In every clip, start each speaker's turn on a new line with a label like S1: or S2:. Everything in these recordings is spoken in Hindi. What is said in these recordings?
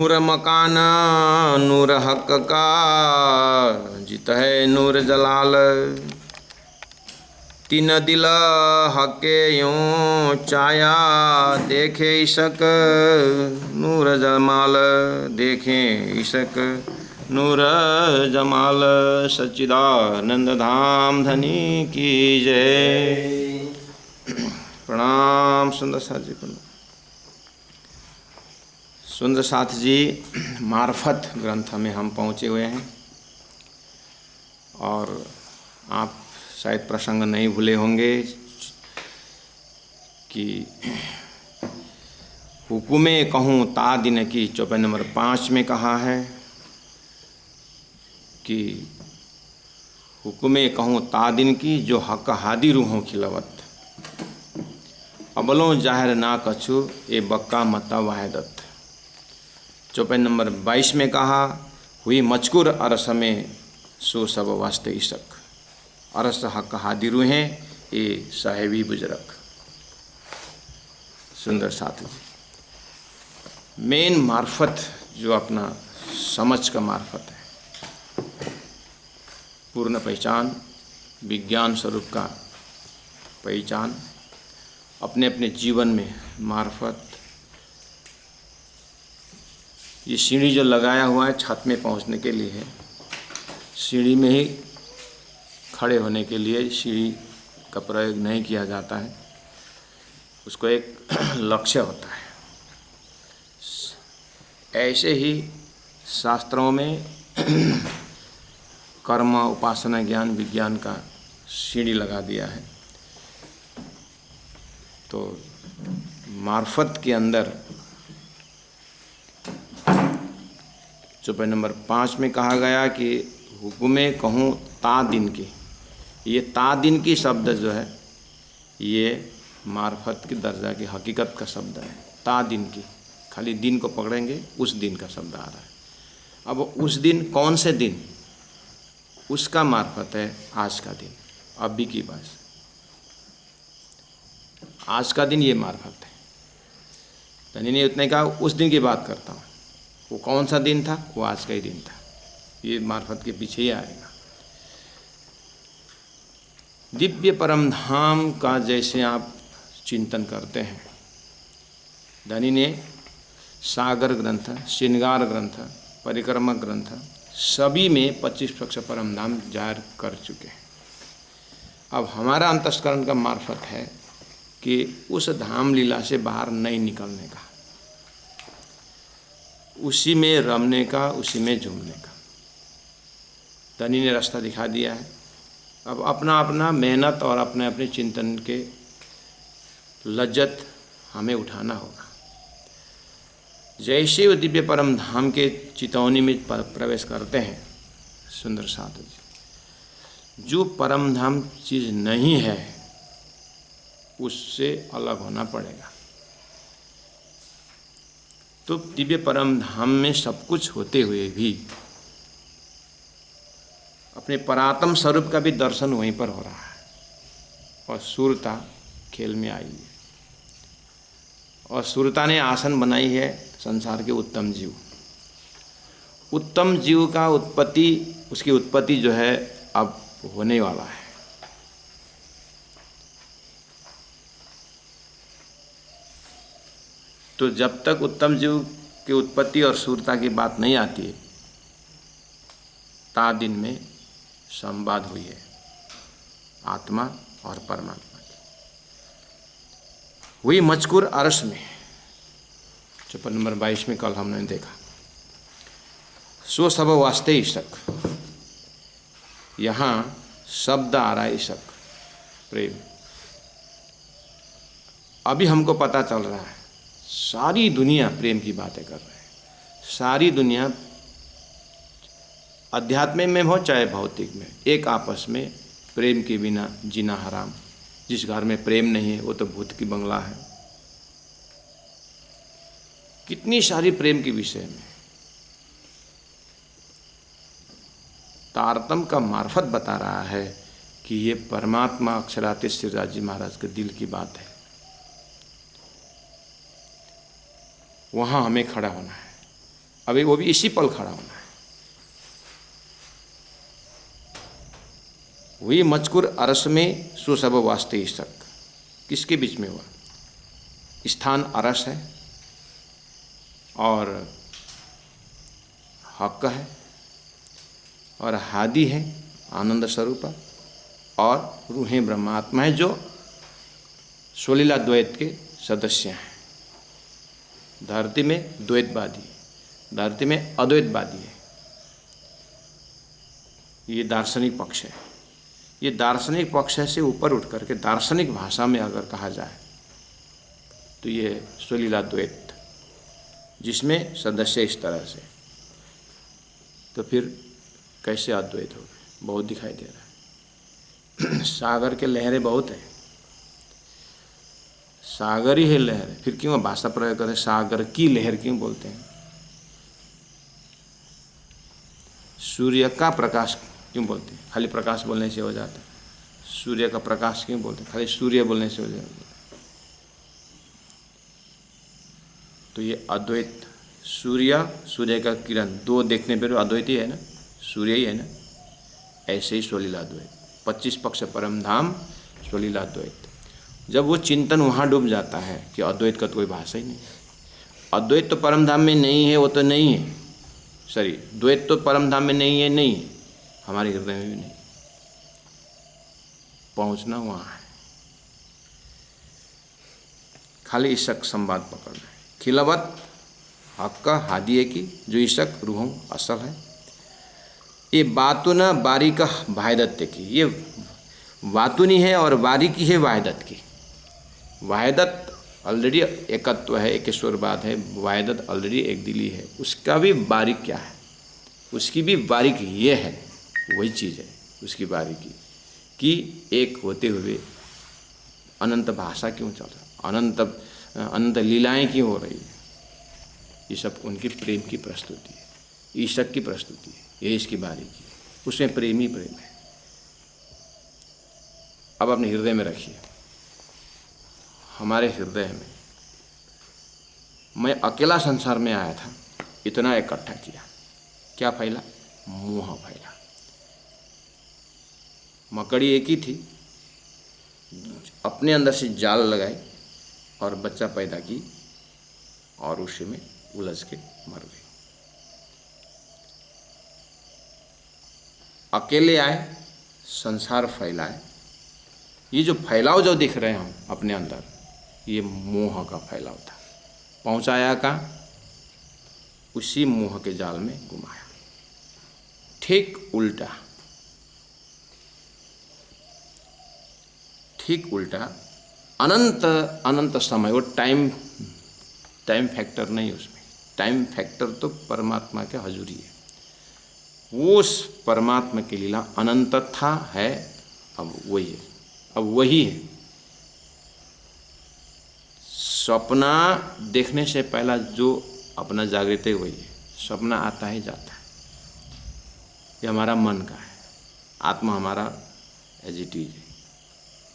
S1: नूर मकान नूर हक का जित है नूर जलाल। तीन दिल हके यूं चाया देखे इशक नूर जमाल। देखें इशक नूर जमाल। सच्चिदानंद धाम धनी की जय। प्रणाम सुंदर साथ जी। प्रणाम सुंदर साथ जी। मार्फत ग्रंथ में हम पहुँचे हुए हैं और आप शायद प्रसंग नहीं भूले होंगे कि हुकुमे कहूँ ता दिन की चौपाई नंबर 5 में कहा है कि हुकुमे कहूँ ता दिन की जो हक हादी रूहों खिलवत। अबलों जाहिर ना कछु ए बक्का मता वाहिदत। चौपाई नंबर 22 में कहा हुई मचकुर अरस में सो सब वास्ते इशक। अरस हक हादी रूहें ए साहेबी बुजरक। सुंदर साथ जी। मेन मार्फत जो अपना समझ का मार्फत है, पूर्ण पहचान, विज्ञान स्वरूप का पहचान, अपने अपने जीवन में मार्फत। ये सीढ़ी जो लगाया हुआ है छत में पहुंचने के लिए है। सीढ़ी में ही खड़े होने के लिए सीढ़ी का प्रयोग नहीं किया जाता है, उसको एक लक्ष्य होता है। ऐसे ही शास्त्रों में कर्म, उपासना, ज्ञान, विज्ञान का सीढ़ी लगा दिया है। तो मार्फत के अंदर चौपाई नंबर 5 में कहा गया कि हुकुमे कहूँ ता दिन की। ये ता दिन की शब्द जो है ये मार्फत की दर्जा की हकीकत का शब्द है। ता दिन की, खाली दिन को पकड़ेंगे उस दिन का शब्द आ रहा है। अब उस दिन कौन से दिन, उसका मार्फत है आज का दिन, अभी की बात। आज का दिन ये मार्फत है। धनी ने उतने कहा उस दिन की बात करता हूँ। वो कौन सा दिन था? वो आज का ही दिन था। ये मार्फत के पीछे ही आएगा। दिव्य परम धाम का जैसे आप चिंतन करते हैं, धनी ने सागर ग्रंथ, श्रृंगार ग्रंथ, परिक्रमा ग्रंथ सभी में 25 पक्ष परम धाम जाहिर कर चुके हैं। अब हमारा अंतस्करण का मार्फत है कि उस धाम लीला से बाहर नहीं निकलने का, उसी में रमने का, उसी में झूमने का। धनी ने रास्ता दिखा दिया है। अब अपना अपना मेहनत और अपने अपने चिंतन के लज्जत हमें उठाना होगा। जैसे वो दिव्य परम धाम के चितौनी में प्रवेश करते हैं, सुंदर साधु जी, जो परम धाम चीज़ नहीं है उससे अलग होना पड़ेगा। तो दिव्य परम धाम में सब कुछ होते हुए भी अपने परात्म स्वरूप का भी दर्शन वहीं पर हो रहा है और सूरता खेल में आई है। और सूरता ने आसन बनाई है संसार के उत्तम जीव। उत्तम जीव का उत्पत्ति, उसकी उत्पत्ति जो है अब होने वाला है। तो जब तक उत्तम जीव की उत्पत्ति और सूरता की बात नहीं आती है, ता दिन में संवाद हुई है आत्मा और परमात्मा की। हुई मचकुर अरस में, चौपाई नंबर 22 में कल हमने देखा, सो सब वास्ते इशक। यहाँ शब्द आ रहा है इशक, प्रेम। अभी हमको पता चल रहा है सारी दुनिया प्रेम की बातें कर रहे हैं। सारी दुनिया अध्यात्म में हो चाहे भौतिक में, एक आपस में प्रेम के बिना जीना हराम। जिस घर में प्रेम नहीं है वो तो भूत की बंगला है। कितनी सारी प्रेम के विषय में तारतम का मार्फत बता रहा है कि ये परमात्मा अक्षरातीत श्रीराज जी महाराज के दिल की बात है। वहाँ हमें खड़ा होना है। अभी वो भी इसी पल खड़ा होना है। हुई मजकूर अरस में सो सब वास्ते शक, किसके बीच में हुआ? स्थान अरस है और हक है और हादी है आनंद स्वरूप और रूहें ब्रह्मात्मा है जो स्वलीला द्वैत के सदस्य हैं। धरती में द्वैतवादी, धरती में अद्वैतवादी है। ये दार्शनिक पक्ष है। ये दार्शनिक पक्ष से ऊपर उठ करके दार्शनिक भाषा में अगर कहा जाए तो ये स्वलीला द्वैत, जिसमें सदस्य इस तरह से, तो फिर कैसे अद्वैत हो गए? बहुत दिखाई दे रहा है। सागर के लहरें बहुत है, सागर ही है लहर, फिर क्यों भाषा प्रयोग करें? सागर की लहर क्यों बोलते हैं? सूर्य का प्रकाश क्यों बोलते हैं? खाली प्रकाश बोलने से हो जाता है। सूर्य का प्रकाश क्यों बोलते हैं? खाली सूर्य बोलने से हो जाता है। तो ये अद्वैत, सूर्य का किरण, दो देखने पर अद्वैत ही है ना, सूर्य ही है ना। ऐसे ही स्वलीला द्वैत, 25 पक्ष परम धाम स्वलीला द्वैत। जब वो चिंतन वहाँ डूब जाता है कि अद्वैत का तो कोई भाषा ही नहीं, अद्वैत तो परम धाम में नहीं है, वो तो नहीं है, सॉरी, द्वैत तो परम धाम में नहीं है, हमारे हृदय में भी नहीं। पहुँचना वहाँ है, खाली ईशक संवाद पकड़ना है। खिलावत हक का हादिए की जो ईशक रूहों असल है। ये बातुना बारीक वाहिदत की, ये वातुनी है और बारीकी है वाहिदत की। वाहिदत ऑलरेडी एकत्व है, एकेश्वरवाद है, वाहिदत ऑलरेडी एक दिली है। उसका भी बारीक क्या है? उसकी भी बारीक ये है, वही चीज़ है उसकी बारीकी कि एक होते हुए अनंत भाषा क्यों चल रहा, अनंत लीलाएं क्यों हो रही है? ये सब उनकी प्रेम की प्रस्तुति है, ईशक की प्रस्तुति है, ये इसकी बारीकी है। उसमें प्रेम ही प्रेम है। अब अपने हृदय में रखिए, हमारे हृदय में, मैं अकेला संसार में आया था, इतना इकट्ठा किया, क्या फैला? मोह फैला। मकड़ी एक ही थी, अपने अंदर से जाल लगाई और बच्चा पैदा की और उसी में उलझ के मर गई। अकेले आए, संसार फैलाए। ये जो फैलाव जो दिख रहे हैं हम अपने अंदर, ये मोह का फैलाव था। पहुंचाया का उसी मोह के जाल में घुमाया। ठीक उल्टा, ठीक उल्टा, अनंत अनंत समय, वो टाइम फैक्टर नहीं उसमें, टाइम फैक्टर तो परमात्मा के हजूरी है। वो उस परमात्मा की लीला अनंत था, है, अब वही है, अब वही है। सपना देखने से पहला जो अपना जागृत है वही है। सपना आता है जाता है, ये हमारा मन का है। आत्मा हमारा एज इट इज है।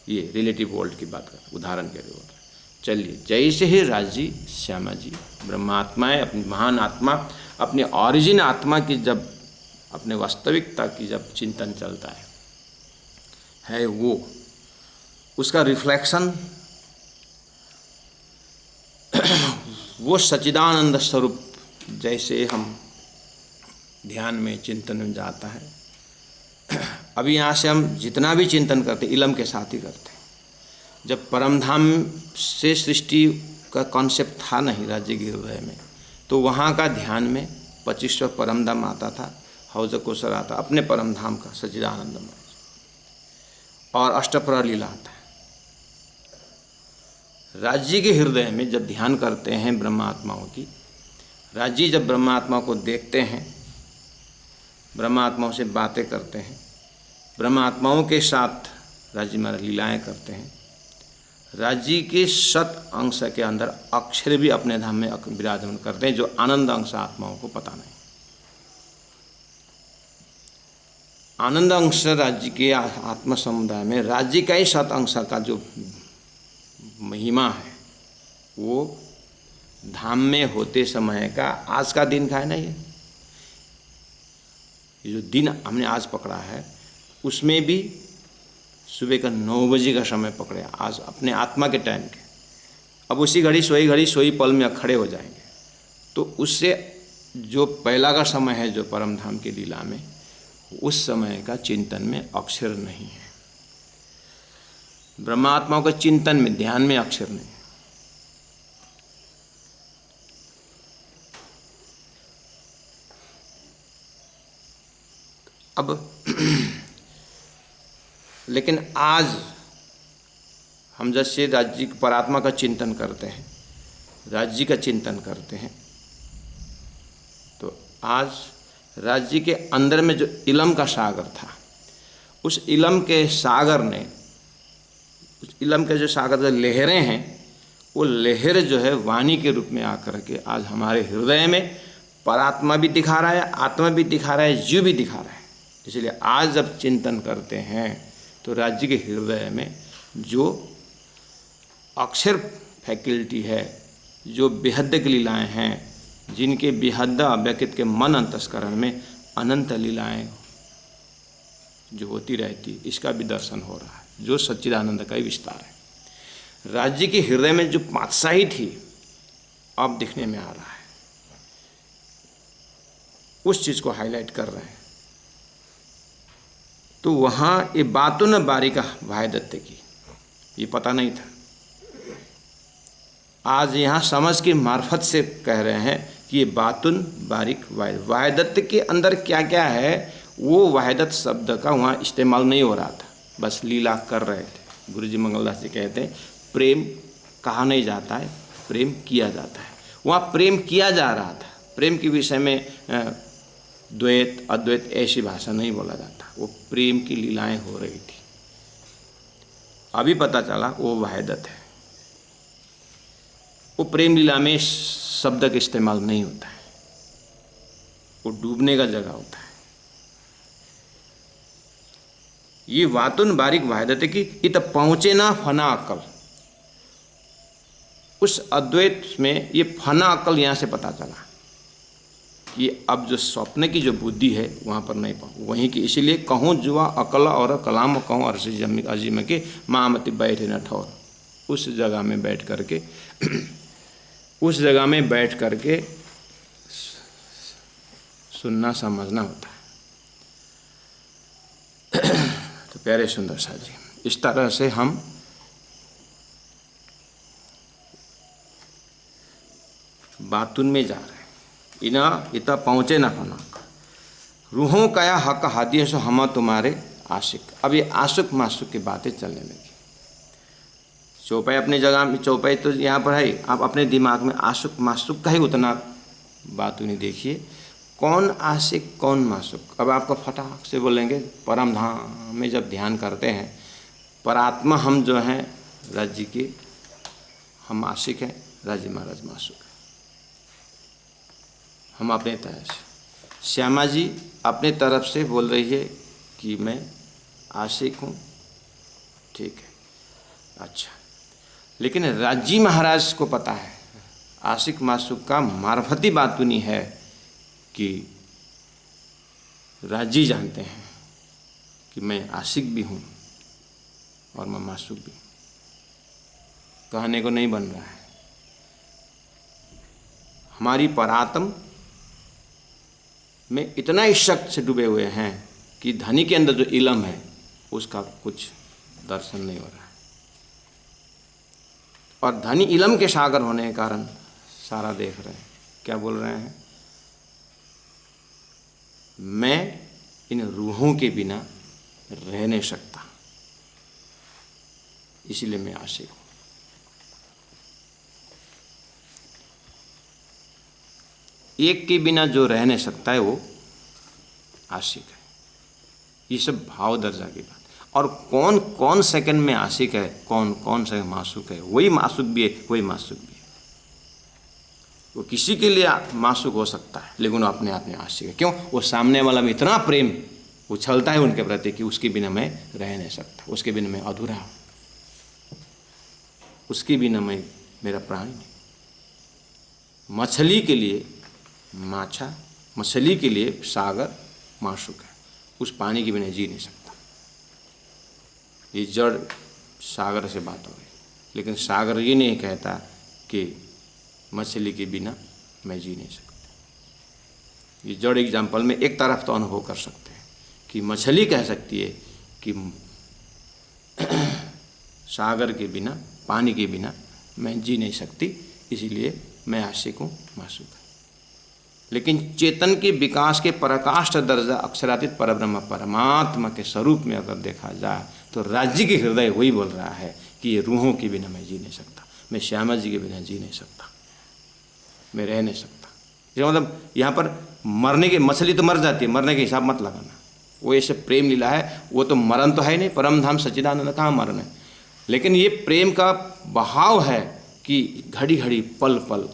S1: ये रिलेटिव वर्ल्ड की बात कर, उदाहरण के लिए। चलिए, जैसे ही राजी श्यामा जी ब्रह्मात्माएं, अपनी महान आत्मा, अपनी ऑरिजिन आत्मा की जब, अपने वास्तविकता की जब चिंतन चलता है वो उसका रिफ्लेक्शन, वो सच्चिदानंद स्वरूप जैसे हम ध्यान में चिंतन में जाता है। अभी यहाँ से हम जितना भी चिंतन करते इलम के साथ ही करते हैं। जब परमधाम से सृष्टि का कॉन्सेप्ट था नहीं राज्य के हृदय में, तो वहाँ का ध्यान में 25वां परमधाम आता था, हौज कोसर आता, अपने परमधाम का सच्चिदानंदमय, और अष्टप्रहर लीला आता है। राज्य के हृदय में जब ध्यान करते हैं ब्रह्मात्माओं की, राज्य जब ब्रह्मात्मा को देखते हैं, ब्रह्मात्माओं से बातें करते हैं, ब्रह्मात्माओं के साथ राज्य में लीलाएं करते हैं, राज्य के सत अंश के अंदर अक्षर भी अपने धाम में विराजमान करते हैं, जो आनंद अंश आत्माओं को पता नहीं। आनंद अंश राज्य के आत्म समुदाय में राज्य का ही सत अंश का जो महिमा है वो धाम में होते समय का आज का दिन का है ना, ये जो दिन हमने आज पकड़ा है उसमें भी सुबह का 9 बजे का समय पकड़े आज अपने आत्मा के टाइम के। अब उसी घड़ी सोई पल में खड़े हो जाएंगे, तो उससे जो पहला का समय है जो परम धाम की लीला में, उस समय का चिंतन में अक्षर नहीं है। ब्रह्मात्माओं के चिंतन में, ध्यान में अक्षर नहीं है। अब लेकिन आज हम जैसे राज्य की परात्मा का चिंतन करते हैं, राज्य का चिंतन करते हैं, तो आज राज्य के अंदर में जो इलम का सागर था, उस इलम के सागर ने, उस इलम के जो सागर जो लहरें हैं, वो लहर जो है वाणी के रूप में आकर के आज हमारे हृदय में परात्मा भी दिखा रहा है, आत्मा भी दिखा रहा है, जीव भी दिखा रहा है। इसलिए आज जब चिंतन करते हैं तो राज्य के हृदय में जो अक्षर फैकल्टी है, जो बेहद लीलाएं हैं, जिनके बेहद अव्यक्त के मन अंतस्करण में अनंत लीलाएं जो होती रहती, इसका भी दर्शन हो रहा है, जो सच्चिदानंद का ही विस्तार है। राज्य के हृदय में जो पातशाही थी अब दिखने में आ रहा है, उस चीज़ को हाईलाइट कर रहे हैं। तो वहाँ ये बातों न बारिका भाई दत्त की, ये पता नहीं था। आज यहाँ समझ की मार्फत से कह रहे हैं कि ये बातुन बारिक वाहिदत्त के अंदर क्या क्या है, वो वाहिदत्त शब्द का वहाँ इस्तेमाल नहीं हो रहा था, बस लीला कर रहे थे। गुरुजी मंगलदास जी कहते हैं प्रेम कहा नहीं जाता है, प्रेम किया जाता है। वहाँ प्रेम किया जा रहा था। प्रेम के विषय में द्वैत अद्वैत ऐसी भाषा नहीं बोला जाता, वो प्रेम की लीलाएं हो रही थी। अभी पता चला वो वाहिदत्त है। वो प्रेम लीला में शब्द का इस्तेमाल नहीं होता है, वो डूबने का जगह होता है। ये वातुन बारिक वाहिदत्त की इत पहुँचे ना फना अकल, उस अद्वैत में ये फना अकल यहाँ से पता चला कि अब जो स्वप्न की जो बुद्धि है वहाँ पर नहीं पाऊँ, वहीं की। इसलिए कहूँ जुआ अकल और कलाम कहूँ अर्जी अजीम के मामति बैठे न ठौर, उस जगह में बैठ करके उस जगह में बैठ करके सुनना समझना होता है। तो प्यारे सुंदर सा जी, इस तरह से हम बातुन में जा रहे हैं। इना इता पहुँचे ना फना रूहों कया हक हादियों से हम तुम्हारे आशिक। अब ये आशिक माशुक की बातें चलने लगी। चौपाई अपनी जगह में, चौपाई तो यहाँ पर है, आप अपने दिमाग में आशिक माशुक का ही उतना बात नहीं देखिए, कौन आशिक कौन माशुक। अब आपको फटाक से बोलेंगे परम धाम में जब ध्यान करते हैं, परात्मा हम जो हैं राज्य के, हम आशिक हैं, राज्य महाराज माशुक है। हम अपने तरह से, श्यामा जी अपने तरफ से बोल रही है कि मैं आशिक हूँ, ठीक है, अच्छा। लेकिन राज्य महाराज को पता है, आशिक माशुक का मार्फती बात नहीं है कि राज्य जानते हैं कि मैं आशिक भी हूँ और मैं माशुक भी। कहने को नहीं बन रहा है। हमारी परात्म में इतना ही शक से डूबे हुए हैं कि धनी के अंदर जो इलम है उसका कुछ दर्शन नहीं हो रहा है। और धनी इलम के सागर होने के कारण सारा देख रहे हैं। क्या बोल रहे हैं? मैं इन रूहों के बिना रह नहीं सकता, इसीलिए मैं आशिक हूँ। एक के बिना जो रह नहीं सकता है वो आशिक है। ये सब भाव दर्जा की बात। और कौन कौन सेकंड में आशिक है, कौन कौन सा माशुक है, वही माशुक भी है, वही माशुक भी है। वो किसी के लिए माशुक हो सकता है, लेकिन वो अपने आप में आशिक है। क्यों? वो सामने वाला में इतना प्रेम उछलता है उनके प्रति कि उसके बिना मैं रह नहीं सकता, उसके बिना मैं अधूरा हूँ, उसके बिना मैं, मेरा प्राण नहीं। मछली के लिए माछा, मछली के लिए सागर माशूक है। उस पानी के बिना जी नहीं सकता। ये जड़ सागर से बात हो रही, लेकिन सागर ये नहीं कहता कि मछली के बिना मैं जी नहीं सकता। ये जड़ एग्जाम्पल में एक तरफ तो अनुभव कर सकते हैं कि मछली कह सकती है कि सागर के बिना, पानी के बिना मैं जी नहीं सकती, इसीलिए मैं आशिक हूँ, माशूक है। लेकिन चेतन के विकास के पराकाष्ठ दर्जा अक्षरातीत परब्रह्म परमात्मा के स्वरूप में अगर देखा जाए तो राज्य के हृदय वही बोल रहा है कि ये रूहों के बिना मैं जी नहीं सकता, मैं श्यामा जी के बिना जी नहीं सकता, मैं रह नहीं सकता। इसका मतलब यहाँ पर मरने की, मछली तो मर जाती है, मरने के हिसाब मत लगाना। वो ऐसे प्रेम लीला है, वो तो मरण तो है नहीं, परम धाम सच्चिदानंद कहाँ मरण है। लेकिन ये प्रेम का बहाव है कि घड़ी घड़ी पल पल,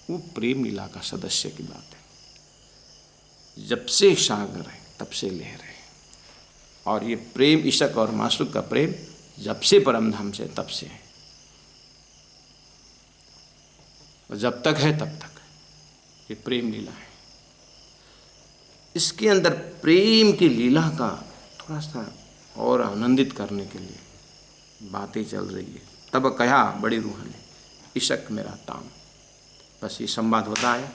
S1: वो प्रेम लीला का सदस्य की बात है। जब से सागर है तब से लहर है, और ये प्रेम इशक और माशूक का प्रेम जब से परमधाम से तब से है, और जब तक है तब तक ये प्रेम लीला है। इसके अंदर प्रेम की लीला का थोड़ा सा और आनंदित करने के लिए बातें चल रही है। तब कहा बड़ी रूह ने इशक मेरा ताम, बस ये संवाद होता है।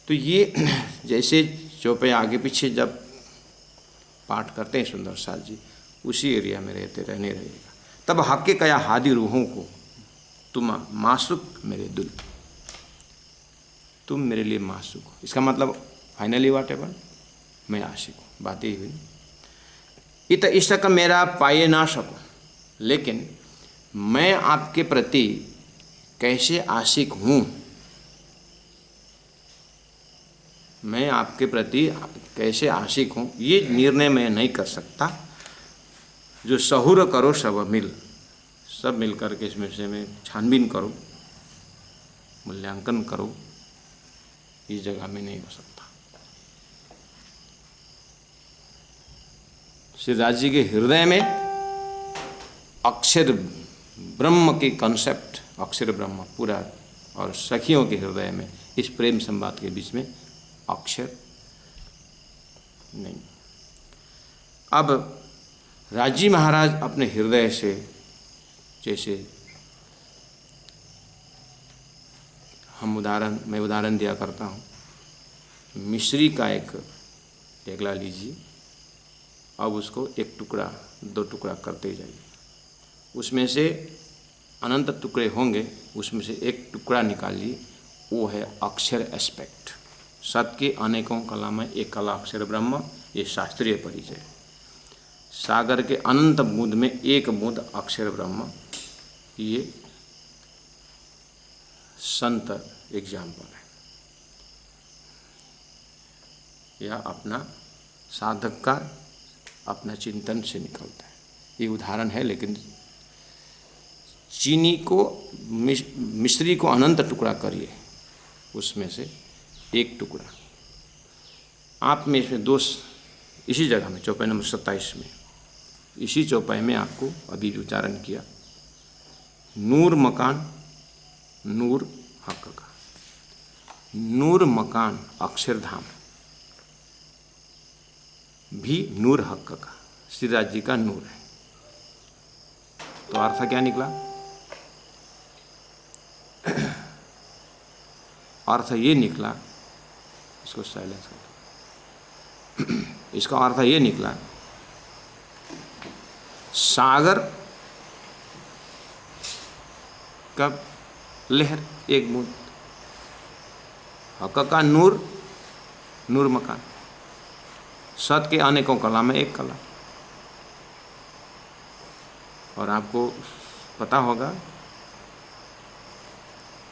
S1: तो ये जैसे चौपे आगे पीछे जब पाठ करते हैं सुंदर साथ जी, उसी एरिया में रहने रहेगा। तब हक कया हादी रूहों को तुम माशूक मेरे दिल, तुम मेरे लिए माशूक हो। इसका मतलब फाइनली वाट एवर मैं आशिक हूँ, बात ही हुई। इत इश्क मेरा पाए ना सको, लेकिन मैं आपके प्रति कैसे आशिक हूँ, मैं आपके प्रति कैसे आशिक हूँ, ये निर्णय मैं नहीं कर सकता। जो सहूर करो सब मिल करके इसमें से मैं छानबीन करो, मूल्यांकन करो, इस जगह में नहीं हो सकता। श्री राज जी के हृदय में अक्षर ब्रह्म के कॉन्सेप्ट, अक्षर ब्रह्म पूरा, और सखियों के हृदय में इस प्रेम संवाद के बीच में अक्षर नहीं। अब राजी महाराज अपने हृदय से, जैसे मैं उदाहरण दिया करता हूँ, मिश्री का एक ढेकला लीजिए, अब उसको एक टुकड़ा, दो टुकड़ा करते जाइए, उसमें से अनंत टुकड़े होंगे, उसमें से एक टुकड़ा निकालिए, वो है अक्षर एस्पेक्ट। सत के अनेकों कला में एक कला अक्षर ब्रह्म, ये शास्त्रीय परिचय। सागर के अनंत बूंद में एक बूंद अक्षर ब्रह्म, ये संत एग्जाम्पल है, या अपना साधक का अपना चिंतन से निकलता है। ये उदाहरण है, लेकिन चीनी को, मिश्री को अनंत टुकड़ा करिए, उसमें से एक टुकड़ा आप में, इसमें दोष इसी जगह में चौपाई नंबर 27 में, इसी चौपाई में आपको अभी उच्चारण किया, नूर मकान नूर हक का, नूर मकान अक्षरधाम भी नूर हक का, श्री राज जी का नूर है। तो अर्थ क्या निकला? अर्थ ये निकला, इसको साइलेंस कर, इसका अर्थ ये निकला, सागर का लहर एक बूंद, हक का नूर, नूर मकान, सत के अनेकों कला में एक कला। और आपको पता होगा,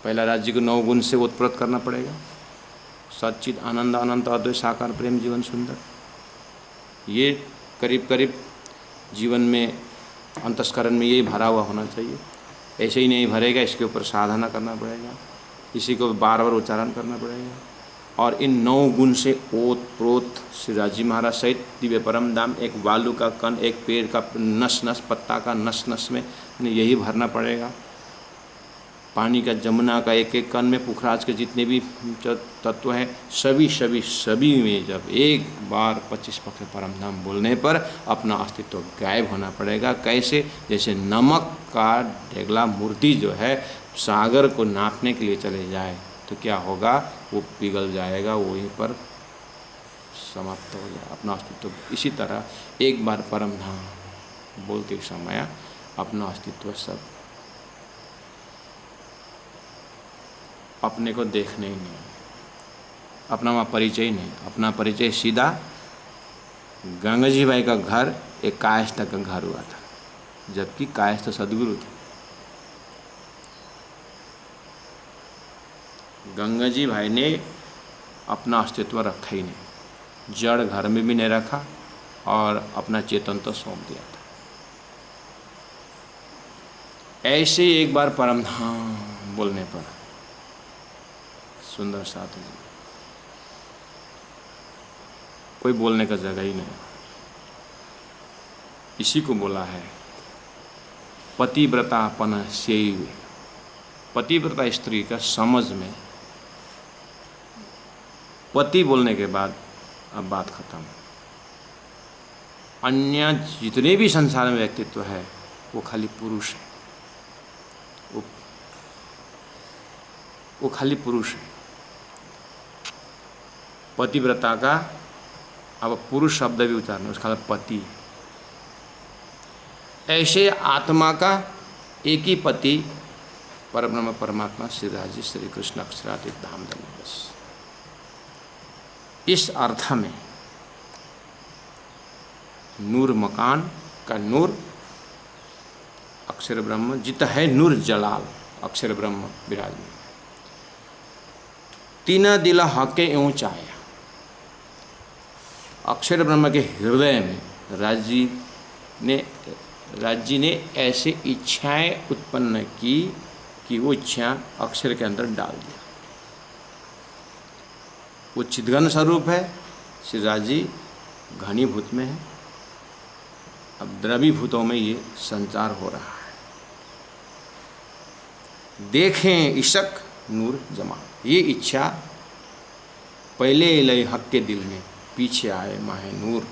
S1: पहला राज्य को 9 गुण से उत्प्रोत करना पड़ेगा, सच्चित आनंद अनंत अद्वैत साकार प्रेम जीवन सुंदर। ये करीब करीब जीवन में अंतस्करण में यही भरा हुआ होना चाहिए। ऐसे ही नहीं भरेगा, इसके ऊपर साधना करना पड़ेगा, इसी को बार बार उच्चारण करना पड़ेगा। और इन 9 गुण से ओत प्रोत श्री राजी महाराज सहित दिव्य परम धाम, एक बालू का कण, एक पेड़ का नस नस, पत्ता का नस नस में यही भरना पड़ेगा। पानी का, जमुना का एक एक कण में, पुखराज के जितने भी तत्व हैं, सभी में जब एक बार 25 पक्ष परम धाम बोलने पर अपना अस्तित्व गायब होना पड़ेगा। कैसे? जैसे नमक का ढेगला मूर्ति जो है सागर को नापने के लिए चले जाए तो क्या होगा? वो पिघल जाएगा, वहीं पर समाप्त हो जाए अपना अस्तित्व। इसी तरह एक बार परम धाम बोलते समय अपना अस्तित्व सब अपने को देखने ही नहीं, अपना वहाँ परिचय ही नहीं। अपना परिचय सीधा गंगा जी भाई का घर एक कायस्थ का घर हुआ था, जबकि कायस्थ सदगुरु थे। गंगा जी भाई ने अपना अस्तित्व रखा ही नहीं, जड़ घर में भी नहीं रखा और अपना चेतन तो सौंप दिया था। ऐसे एक बार परम धाम बोलने पर सुंदर साधु जी, कोई बोलने का जगह ही नहीं। इसी को बोला है पतिव्रतापन सेव। पतिव्रता स्त्री का समझ में पति बोलने के बाद अब बात खत्म। अन्य जितने भी संसार में व्यक्तित्व है वो खाली पुरुष है, वो खाली पुरुष है। पतिव्रता का अब पुरुष शब्द भी उच्चारण, उसका पति। ऐसे आत्मा का एक ही पति परब्रह्म परमात्मा श्री राजी श्री कृष्ण अक्षरातीत धाम धन्य। बस इस अर्थ में नूर मकान का नूर अक्षर ब्रह्म जित है, नूर जलाल अक्षर ब्रह्म विराजमान। तीना दिला हके एवं चाया। अक्षर ब्रह्म के हृदय में राज्य ने ऐसे इच्छाएं उत्पन्न की कि वो इच्छा अक्षर के अंदर डाल दिया। वो चिद्घन स्वरूप है, श्री राजी घनीभूत में है। अब द्रवीभूतों में ये संचार हो रहा है। देखें इशक नूर जमा। ये इच्छा पहले लय हक के दिल में, पीछे आए माहे नूर।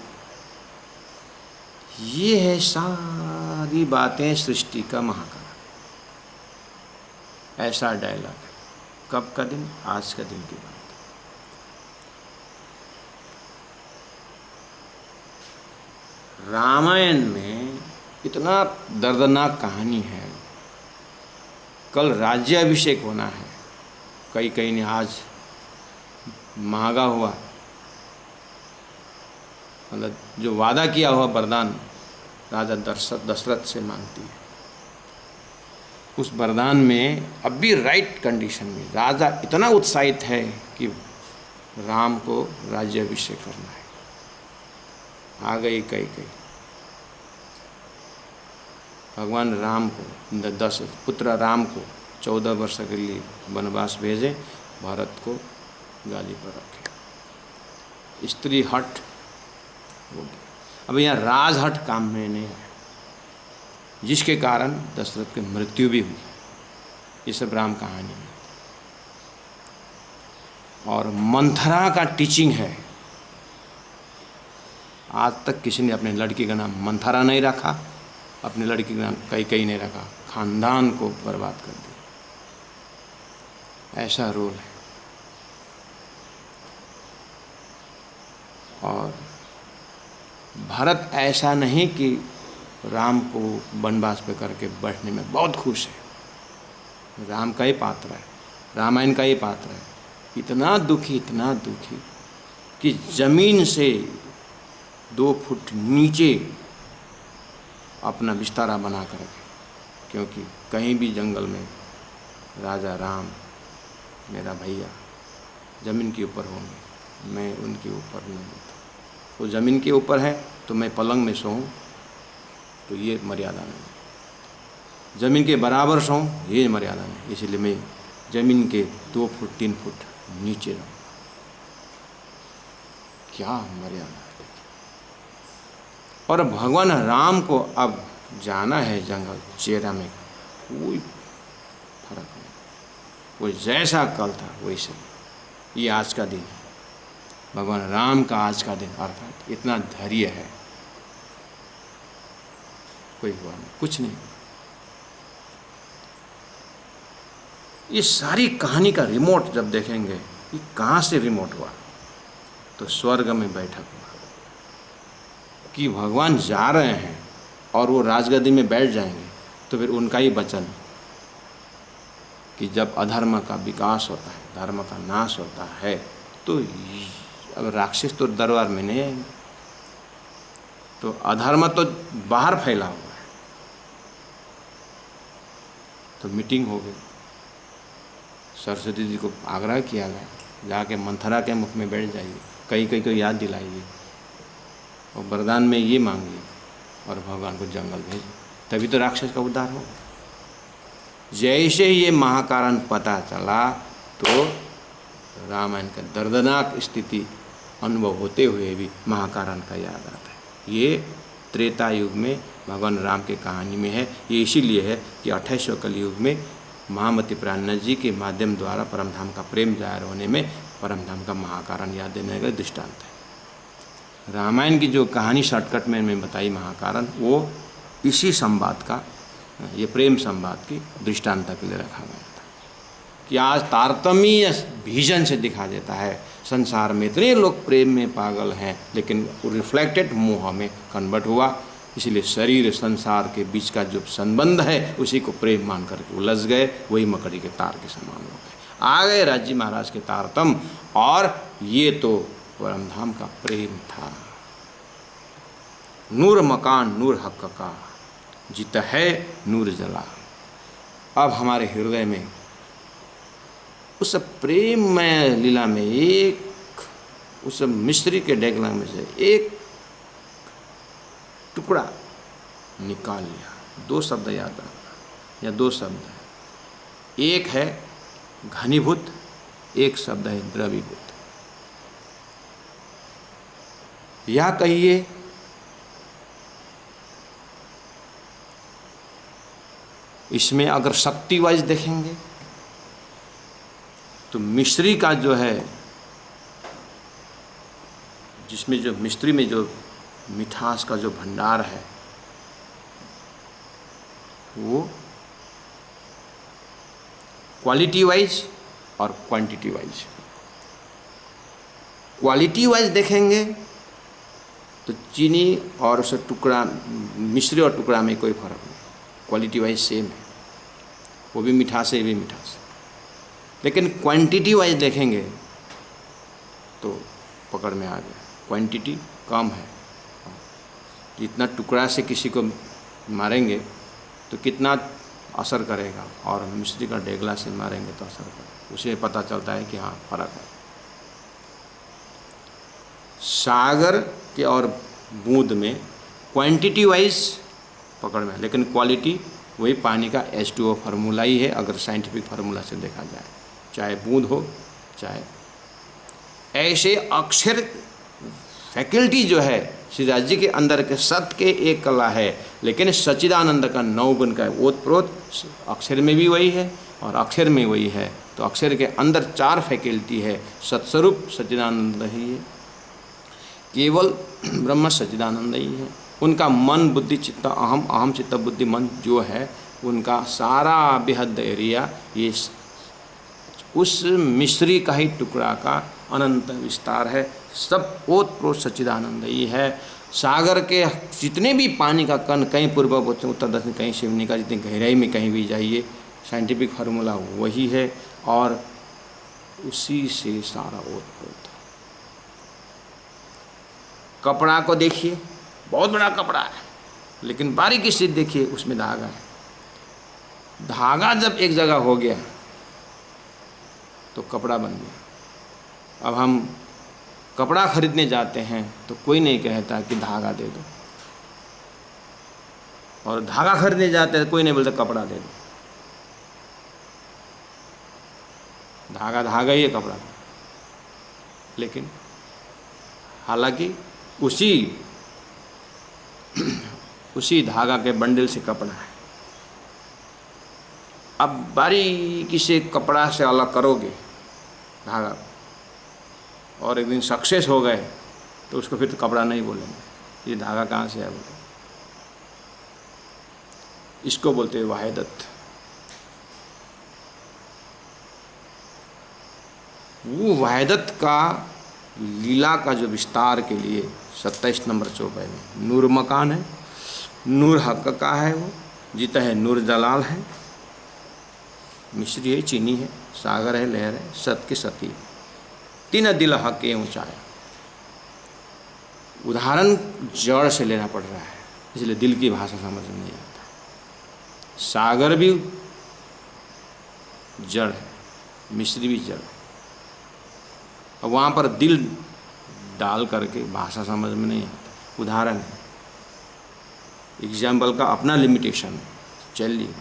S1: ये है सारी बातें सृष्टि का महाकाल। ऐसा डायलॉग है। कब का दिन? आज का दिन की बात। रामायण में इतना दर्दनाक कहानी है। कल राज्याभिषेक होना है, कई ने आज मांगा हुआ, मतलब जो वादा किया हुआ वरदान राजा दशरथ से मांगती है। उस वरदान में अब भी राइट कंडीशन में राजा इतना उत्साहित है कि राम को राज्याभिषेक करना है। आ गई कई भगवान राम को, 10 पुत्र राम को 14 वर्ष के लिए वनवास भेजे, भारत को गाली पर रखे। स्त्री हट हो गई। अब यहाँ राजहट काम में नहीं है, जिसके कारण दशरथ की मृत्यु भी हुई। ये सब राम कहानी में। और मंथरा का टीचिंग है। आज तक किसी ने अपने लड़की का नाम मंथरा नहीं रखा, अपने लड़की का नाम कई नहीं रखा, खानदान को बर्बाद कर दिया। ऐसा रोल है। और भरत ऐसा नहीं कि राम को वनवास पे करके बैठने में बहुत खुश है। राम का ही पात्र है, रामायण का ही पात्र है। इतना दुखी कि जमीन से 2 फुट नीचे अपना बिस्तारा बना कर रखे, क्योंकि कहीं भी जंगल में राजा राम मेरा भैया ज़मीन के ऊपर होंगे, मैं उनके ऊपर नहीं होता। वो ज़मीन के ऊपर है तो मैं पलंग में सोऊं तो ये मर्यादा नहीं। ज़मीन के बराबर सोऊं ये मर्यादा नहीं। इसलिए मैं ज़मीन के 2 फुट 3 फुट नीचे रहूँ। क्या मर्यादा है। और भगवान राम को अब जाना है जंगल, चेहरा में कोई फर्क नहीं। वो जैसा कल था वैसे ये आज का दिन है। भगवान राम का आज का दिन अर्थात इतना धैर्य है, कोई हुआ नहीं, कुछ नहीं। ये सारी कहानी का रिमोट जब देखेंगे, ये कहाँ से रिमोट हुआ, तो स्वर्ग में बैठक हुआ कि भगवान जा रहे हैं और वो राजगद्दी में बैठ जाएंगे, तो फिर उनका ही वचन कि जब अधर्म का विकास होता है, धर्म का नाश होता है, तो अब राक्षस तो दरबार में नहीं आएंगे, तो अधर्म तो बाहर फैला हुआ है। तो मीटिंग हो गई, सरस्वती जी को आग्रह किया गया, जाके मंथरा के मुख में बैठ जाइए, कहीं कहीं को याद दिलाइए और वरदान में ये मांगिए और भगवान को जंगल भेजिए, तभी तो राक्षस का उद्धार हो। जैसे ही ये महाकारण पता चला तो रामायण का दर्दनाक स्थिति अनुभव होते हुए भी महाकारण का याद आता है। ये त्रेता युग में भगवान राम की कहानी में है। ये इसीलिए है कि 28वें कलयुग में महामती प्राणनाथ जी के माध्यम द्वारा परमधाम का प्रेम जाहिर होने में परमधाम का महाकारण याद देने का दृष्टांत है। रामायण की जो कहानी शॉर्टकट में मैंने बताई महाकारण, वो इसी संवाद का, ये प्रेम संवाद की दृष्टांत के लिए रखा गया था कि आज तारतम्य विजन से दिखा देता है। संसार में इतने लोग प्रेम में पागल हैं, लेकिन रिफ्लेक्टेड मोह में कन्वर्ट हुआ, इसलिए शरीर संसार के बीच का जो संबंध है उसी को प्रेम मान करके उलझ गए, वही मकड़ी के तार के समान हो गए। आ गए राज्य महाराज के तारतम, और ये तो परमधाम का प्रेम था। नूर मकान नूर हक का, जित है नूर जला। अब हमारे हृदय में उस प्रेम में लीला में एक, उस मिस्त्री के डेगला में से एक टुकड़ा निकाल लिया। 2 शब्द याद रखना, या 2 शब्द है, एक है घनीभूत, एक शब्द है द्रवीभूत। या कहिए इसमें अगर शक्ति वाइज देखेंगे तो मिश्री का जो है, जिसमें जो मिश्री में जो मिठास का जो भंडार है, वो क्वालिटी वाइज और क्वांटिटी वाइज। क्वालिटी वाइज देखेंगे तो चीनी और उसे टुकड़ा, मिश्री और टुकड़ा में कोई फर्क नहीं, क्वालिटी वाइज सेम है, वो भी मिठास है, ये भी मिठास है। लेकिन क्वांटिटी वाइज देखेंगे तो पकड़ में आ गया, क्वांटिटी कम है। जितना टुकड़ा से किसी को मारेंगे तो कितना असर करेगा, और मिश्री का डेगला से मारेंगे तो असर करेगा, उसे पता चलता है कि हाँ फर्क है। सागर के और बूंद में क्वांटिटी वाइज पकड़ में, लेकिन क्वालिटी वही पानी का H2O फार्मूला ही है, अगर साइंटिफिक फार्मूला से देखा जाए, चाहे बूंद हो चाहे। ऐसे अक्षर फैकल्टी जो है श्रीराज जी के अंदर के सत्य के एक कला है, लेकिन सच्चिदानंद का 9 गुण का ओतप्रोत अक्षर में भी वही है और अक्षर में वही है। तो अक्षर के अंदर 4 फैकल्टी है, सत्स्वरूप सच्चिदानंद ही है, केवल ब्रह्म सच्चिदानंद ही है। उनका मन बुद्धि चित्त अहम, अहम चित्त बुद्धि मन जो है, उनका सारा बेहद एरिया ये उस मिश्री का ही टुकड़ा का अनंत विस्तार है। सब ओतप्रोत सच्चिदानंद ही है। सागर के जितने भी पानी का कण, कहीं पूर्व पश्चिम उत्तर दक्षिण, कहीं शिवनी का, जितनी गहराई में कहीं भी जाइए, साइंटिफिक फार्मूला वही है और उसी से सारा ओतप्रोत। कपड़ा को देखिए, बहुत बड़ा कपड़ा है, लेकिन बारीकी से देखिए उसमें धागा है। धागा जब एक जगह हो गया तो कपड़ा बन गया। अब हम कपड़ा खरीदने जाते हैं तो कोई नहीं कहता कि धागा दे दो, और धागा खरीदने जाते हैं कोई नहीं बोलता कपड़ा दे दो। धागा धागा ही है, कपड़ा। लेकिन हालांकि उसी धागा के बंडल से कपड़ा है। अब बारीकी से कपड़ा से अलग करोगे धागा, और एक दिन सक्सेस हो गए तो उसको फिर तो कपड़ा नहीं बोलेंगे, ये धागा कहाँ से है बोले। इसको बोलते हैं वाहिदत। वो वाहिदत का लीला का जो विस्तार के लिए 27 नंबर चौपाई में नूर मकान है, नूर हक का है, वो जीता है नूर जलाल है, मिश्री है, चीनी है, सागर है, लहर है, सत की सती, तीन दिल हक के ऊंचाया। उदाहरण जड़ से लेना पड़ रहा है, इसलिए दिल की भाषा समझ में नहीं आता। सागर भी जड़ है, मिश्री भी जड़ है, अब वहाँ पर दिल डाल करके भाषा समझ में नहीं आता। उदाहरण है, एग्जाम्पल का अपना लिमिटेशन है। चलिए,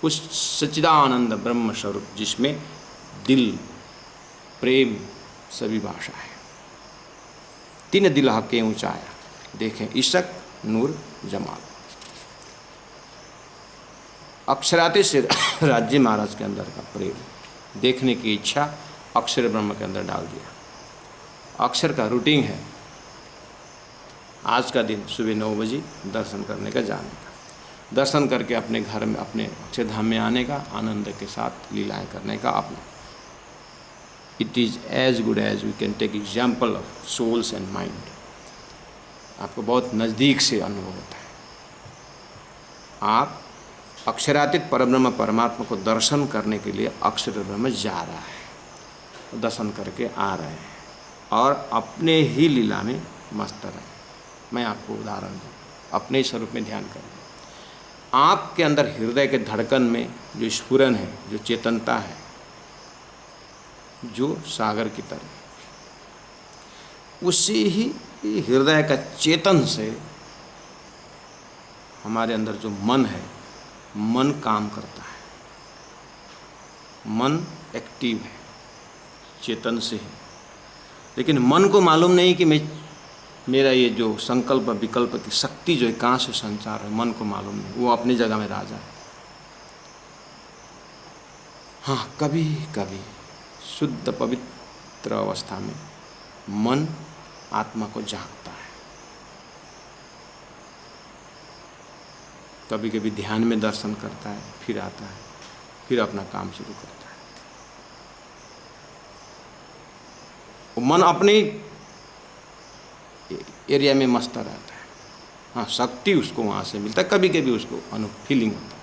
S1: उस सच्चिदानंद ब्रह्म स्वरूप जिसमें दिल, प्रेम सभी भाषा है, तीन दिल हक के ऊंचाया, देखें इशक, नूर, जमाल। अक्षराते से राज्य महाराज के अंदर का प्रेम देखने की इच्छा अक्षर ब्रह्म के अंदर डाल दिया। अक्षर का रूटीन है आज का दिन सुबह 9 बजे दर्शन करने का, जाने का, दर्शन करके अपने घर में, अपने अक्षरधाम में आने का, आनंद के साथ लीलाएं करने का अपना। It is as good as we can take example of souls and mind. आपको बहुत नज़दीक से अनुभव होता है। आप अक्षरातीत परब्रह्म परमात्मा को दर्शन करने के लिए अक्षर ब्रह्म जा रहा है, दर्शन करके आ रहे हैं और अपने ही लीला में मस्त रहे। मैं आपको उदाहरण दूँ, अपने स्वरूप में ध्यान करें। आपके अंदर हृदय के धड़कन में जो स्फुरन है, जो चेतनता है, जो सागर की तरह, उसी ही हृदय का चेतन से हमारे अंदर जो मन है, मन काम करता है, मन एक्टिव है, चेतन से है। लेकिन मन को मालूम नहीं कि मेरा ये जो संकल्प विकल्प की शक्ति जो है कहाँ से संचार है, मन को मालूम नहीं, वो अपनी जगह में राजा है। हाँ, कभी कभी शुद्ध पवित्र अवस्था में मन आत्मा को झांकता है, कभी कभी ध्यान में दर्शन करता है, फिर आता है, फिर अपना काम शुरू करता है। वो मन अपने एरिया में मस्त रहता है। हाँ, शक्ति उसको वहाँ से मिलता है, कभी कभी उसको फीलिंग होता है।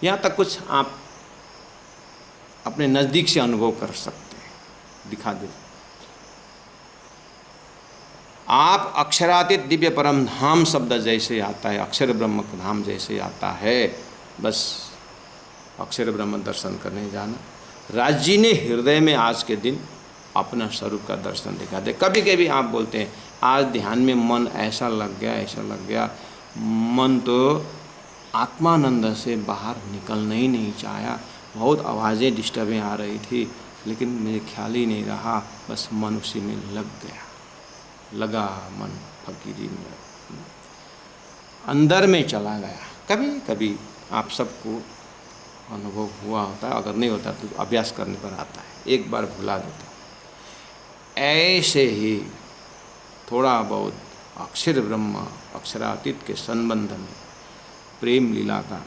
S1: यहाँ तक कुछ आप अपने नज़दीक से अनुभव कर सकते हैं, दिखा दे। आप अक्षरातीत दिव्य परम धाम शब्द जैसे आता है, अक्षर ब्रह्म धाम जैसे आता है, बस अक्षर ब्रह्म दर्शन करने जाना। राज जी ने हृदय में आज के दिन अपना स्वरूप का दर्शन दिखा दे। कभी कभी आप बोलते हैं आज ध्यान में मन ऐसा लग गया, ऐसा लग गया, मन तो आत्मानंद से बाहर निकलना ही नहीं चाहा, बहुत आवाज़ें डिस्टर्बें आ रही थी, लेकिन मुझे ख्याल ही नहीं रहा, बस मन उसी में लग गया, लगा मन फकीरी में, अंदर में चला गया। कभी कभी आप सबको अनुभव हुआ होता है, अगर नहीं होता तो अभ्यास करने पर आता है, एक बार भुला देता। ऐसे ही थोड़ा बहुत अक्षर ब्रह्म अक्षरातीत के संबंध में प्रेम लीला का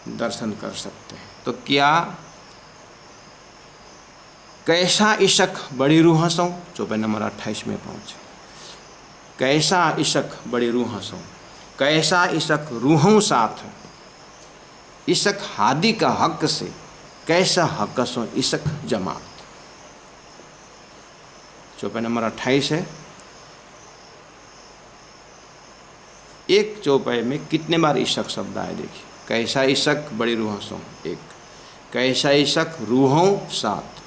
S1: दर्शन कर सकते हैं। तो क्या कैसा इशक बड़ी रूह हंसों, चौपाई नंबर 28 में पहुँचे। कैसा इशक बड़ी रूह हंसों, कैसा इशक रूहों साथ, इशक हादी का हक से, कैसा हकसों इशक जमात। चौपाई नंबर 28 है। एक चौपाई में कितने बार इशक शब्द आए देखिए। कैसा इशक बड़ी रूहों सो, एक। कैसा इशक रूहों साथ,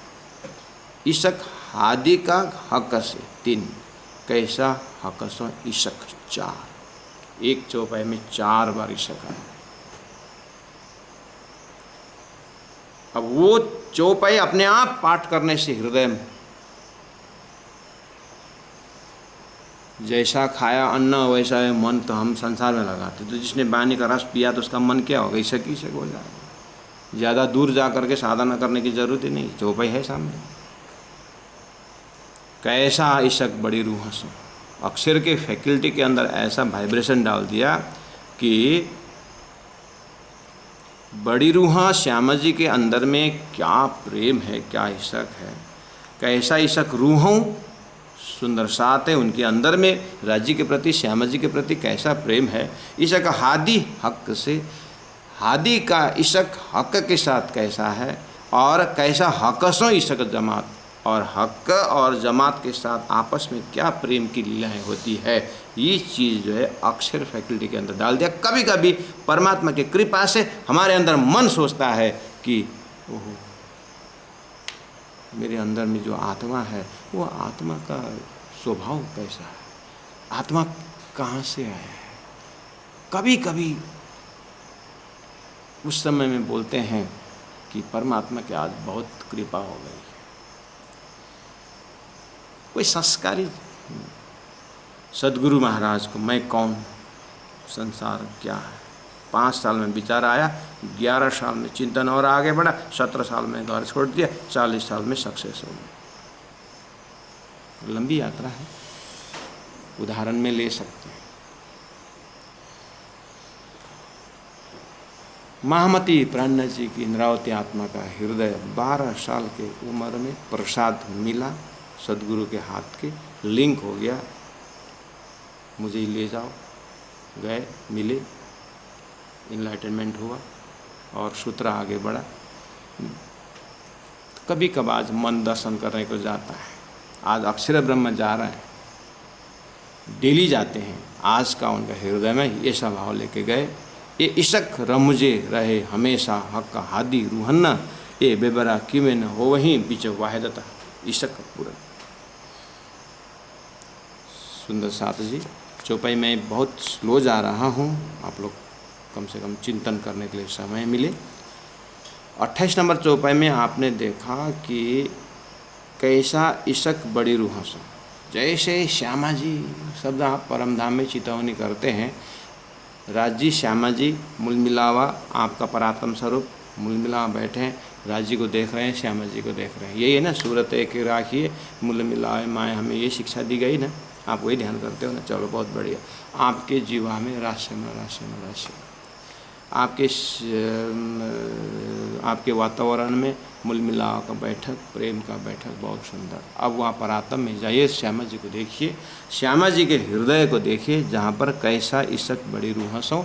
S1: इशक हादी का हक से, 3। कैसा हकसों इशक, 4। एक चौपाई में 4 बार इशक आया। अब वो चौपाई अपने आप पाठ करने से हृदय में जैसा खाया अन्न वैसा है मन, तो हम संसार में लगाते। तो जिसने वाणी का रस पिया तो उसका मन क्या होगा, ईशक ईशक हो जाएगा। ज़्यादा दूर जा करके साधना करने की जरूरत ही नहीं, चौपाई है सामने। कैसा इशक बड़ी रूह से, अक्षर के फैकल्टी के अंदर ऐसा वाइब्रेशन डाल दिया कि बड़ी रूह श्यामा जी के अंदर में क्या प्रेम है, क्या इशक है, कैसा इशक रूहों सुंदर साथ है उनके अंदर में राज्य के प्रति, श्यामा जी के प्रति कैसा प्रेम है। इशक हादी हक से, हादी का इशक हक के साथ कैसा है, और कैसा हकसों इशक जमात, और हक और जमात के साथ आपस में क्या प्रेम की लीलाएं होती है। ये चीज़ जो है अक्षर फैकल्टी के अंदर डाल दिया। कभी कभी परमात्मा की कृपा से हमारे अंदर मन सोचता है कि ओहो, मेरे अंदर में जो आत्मा है वो आत्मा का स्वभाव कैसा है, आत्मा कहाँ से आया है। कभी कभी उस समय में बोलते हैं कि परमात्मा की आज बहुत कृपा हो गई। कोई संस्कारी सदगुरु महाराज को मैं कौन, संसार क्या है, 5 साल में विचार आया, 11 साल में चिंतन और आगे बढ़ा, 17 साल में घर छोड़ दिया, 40 साल में सक्सेस हो गया। लंबी यात्रा है, उदाहरण में ले सकते हैं। महामती प्राणनाथ जी की इंद्रावती आत्मा का हृदय 12 साल के उम्र में प्रसाद मिला, सदगुरु के हाथ के लिंक हो गया, मुझे ले जाओ, गए, मिले, इनलाइटनमेंट हुआ और सूत्र आगे बढ़ा। कभी कभार मन दर्शन करने को जाता है, आज अक्षर ब्रह्म जा रहे हैं, डेली जाते हैं, आज का उनका हृदय में ये सब भाव लेके गए। ये इशक रमुझे रहे हमेशा हक का हादी रूहन्ना, ये बेबरा किमें न हो वहीं बीच वाहिदता, इशक पूरा। सुंदर साथ जी, चौपाई में बहुत स्लो जा रहा हूँ, आप लोग कम से कम चिंतन करने के लिए समय मिले। 28 नंबर चौपाई में आपने देखा कि कैसा इशक बड़ी रूह से, जैसे श्यामा जी शब्द आप परमधाम में चितौनी करते हैं, राजी श्यामा जी मूल मिलावा आपका परात्म स्वरूप मूल मिलावा बैठे हैं, राजी को देख रहे हैं, श्यामा जी को देख रहे हैं। यही है ना, सूरत एक राखिए मूल मिलावे माए, हमें ये शिक्षा दी गई ना, आप वही ध्यान करते हो ना। चलो बहुत बढ़िया। आपके जीवा में राशि में राशि में राशि, आपके वातावरण में मूल मिलाव का बैठक, प्रेम का बैठक, बहुत सुंदर। अब वहाँ पर आत्म में जाइए, श्यामा जी को देखिए, श्यामा जी के हृदय को देखिए, जहाँ पर कैसा इशक बड़ी रूह सो,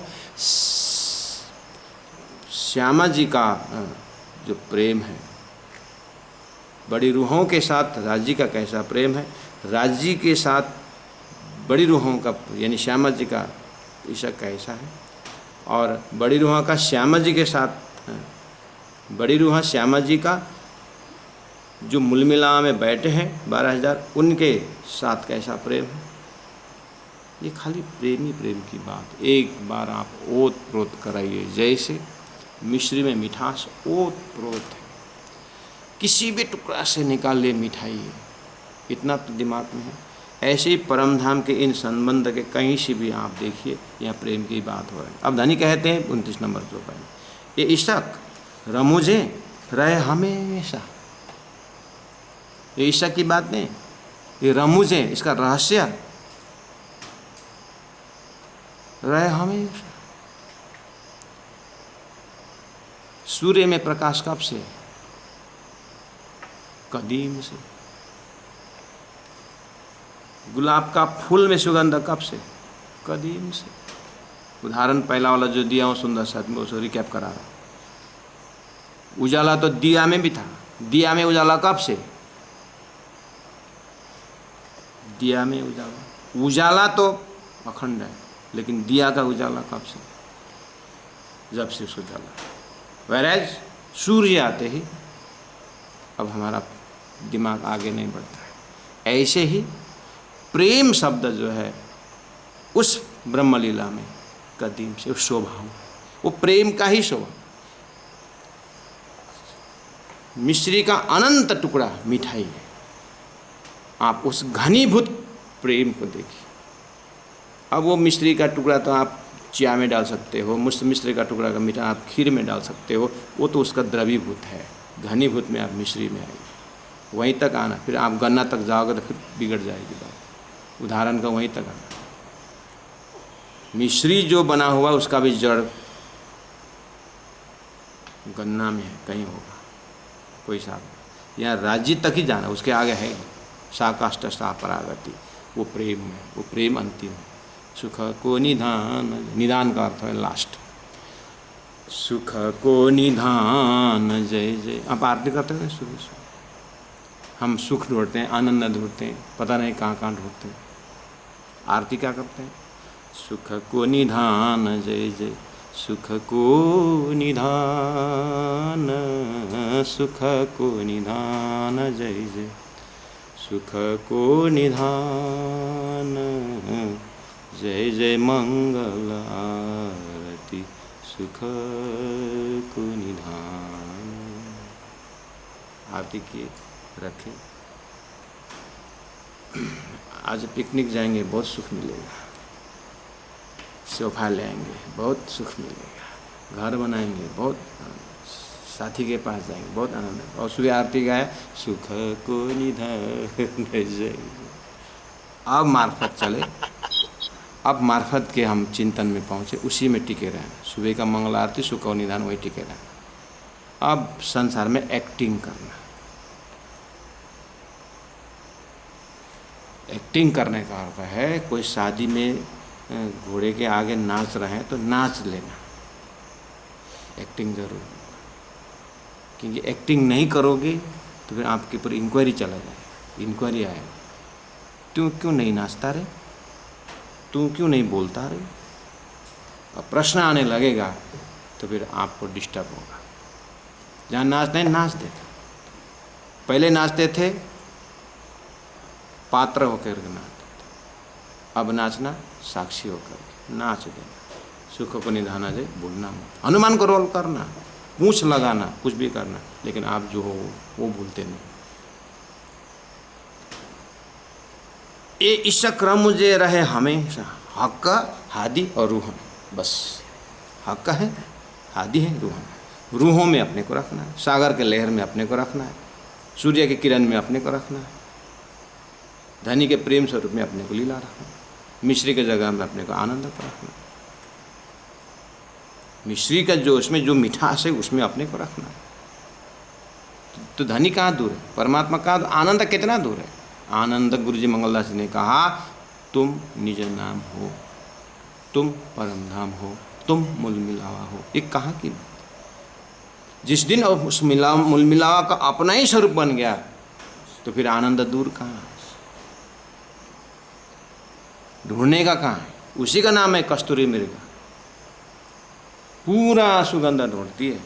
S1: श्यामा जी का जो प्रेम है, बड़ी रूहों के साथ राज्य का कैसा प्रेम है, राज्य के साथ बड़ी रूहों का यानी श्यामा जी का इशक कैसा है, और बड़ी रूह का श्यामा जी के साथ, बड़ी रूह श्यामा जी का जो मुलमिला में बैठे हैं 12,000, उनके साथ कैसा प्रेम है। ये खाली प्रेम ही प्रेम की बात। एक बार आप ओत प्रोत कराइए, जैसे मिश्री में मिठास ओत प्रोत है, किसी भी टुकड़ा से निकाल ले मिठाई है, इतना तो दिमाग में है। ऐसे ही परमधाम के इन संबंध के कहीं से भी आप देखिए, यहाँ प्रेम की बात हो रही है। अब धनी कहते हैं 29 नंबर चौपाई में, ये इशक रमुझे रहे हमेशा, ये इशक की बात नहीं, ये रमुझे, इसका रहस्य रहे हमेशा। सूर्य में प्रकाश कब से? कदीम से। गुलाब का फूल में सुगंध कब से? कदीम से। उदाहरण पहला वाला जो दिया हूँ सुंदर सा, मैं उसको रिकैप करा रहा हूँ। उजाला तो दिया में भी था, दिया में उजाला कब से? दिया में उजाला, उजाला तो अखंड है, लेकिन दिया का उजाला कब से? जब से उजाला। वैराज सूर्य आते ही अब हमारा दिमाग आगे नहीं बढ़ता है। ऐसे ही प्रेम शब्द जो है उस ब्रह्मलीला में कदीम से शोभा, वो प्रेम का ही शोभा। मिश्री का अनंत टुकड़ा मिठाई है, आप उस घनीभूत प्रेम को देखिए। अब वो मिश्री का टुकड़ा तो आप चिया में डाल सकते हो, मिश्री का टुकड़ा का मीठा आप खीर में डाल सकते हो, वो तो उसका द्रवीभूत है। घनीभूत में आप मिश्री में आएगी, वहीं तक आना। फिर आप गन्ना तक जाओगे तो फिर बिगड़ जाएगी बात। उदाहरण का वहीं तक आना। मिश्री जो बना हुआ उसका भी जड़ गन्ना में है, कहीं होगा कोई साथ। यहाँ राज्य तक ही जाना, उसके आगे है सा काष्ठ सा परागति, वो प्रेम है, वो प्रेम अंतिम है। सुख को निधान, निदान का अर्थ है लास्ट। सुख को निधान जय जय। आप आरती करते हैं सुबह सुबह, हम सुख ढूंढते हैं, आनंद ढूंढते हैं, पता नहीं कहाँ कहाँ ढूंढते हैं। आरती क्या करते हैं? सुख को निधान जय जय, सुख को निधान, सुख को निधान जय जय, सुख को निधान जय जय, मंगल आरती सुख को निधान। आरती किए रखें। आज पिकनिक जाएंगे, बहुत सुख मिलेगा। सोफा ले आएंगे, बहुत सुख मिलेगा। घर बनाएंगे, बहुत साथी के पास जाएंगे, बहुत आनंद है। और सुबह आरती गाए, सुख को निधान जय। अब मार्फत चले, अब मार्फत के हम चिंतन में पहुँचे, उसी में टिके रहें। सुबह का मंगल आरती, सुख और निधान, वही टिके रहें। अब संसार में एक्टिंग करना, एक्टिंग करने का अर्थ है कोई शादी में घोड़े के आगे नाच रहे हैं तो नाच लेना, एक्टिंग जरूर। क्योंकि एक्टिंग नहीं करोगे तो फिर आपके ऊपर इंक्वायरी चला जाए, इंक्वायरी आए, तू क्यों नहीं नाचता रे, तू क्यों नहीं बोलता रे। अब प्रश्न आने लगेगा तो फिर आपको डिस्टर्ब होगा। जहाँ नाचते हैं नाच देते, पहले नाचते थे पात्र होकर के नाचते थे, अब नाचना साक्षी होकर नाच देना। सुख को निधाना जाए, भूलना मत। हनुमान को रोल करना, पूछ लगाना, कुछ भी करना, लेकिन आप जो हो वो भूलते नहीं। ये इस क्रम मुझे रहे हमेशा, हक हादी और रूहन। बस हक है, हादी है, रूहन है। रूहों में अपने को रखना है, सागर के लहर में अपने को रखना है, सूर्य के किरण में अपने को रखना है, धनी के प्रेम स्वरूप में अपने को लीला रखना, मिश्री के जगह में अपने को आनंद को रखना, मिश्री का जो उसमें जो मिठास है उसमें अपने को रखना है। तो धनी कहाँ दूर है, परमात्मा कहाँ, आनंद कितना दूर है। आनंद गुरु जी मंगलदास जी ने कहा, तुम निज नाम हो, तुम परम धाम हो, तुम मूल मिलावा हो। ये कहाँ की बात? जिस दिन उस मूल मिलावा का अपना ही स्वरूप बन गया तो फिर आनंद दूर कहाँ है, ढूंढने का कहाँ है। उसी का नाम है कस्तूरी मृग। पूरा सुगंध ढूंढती है,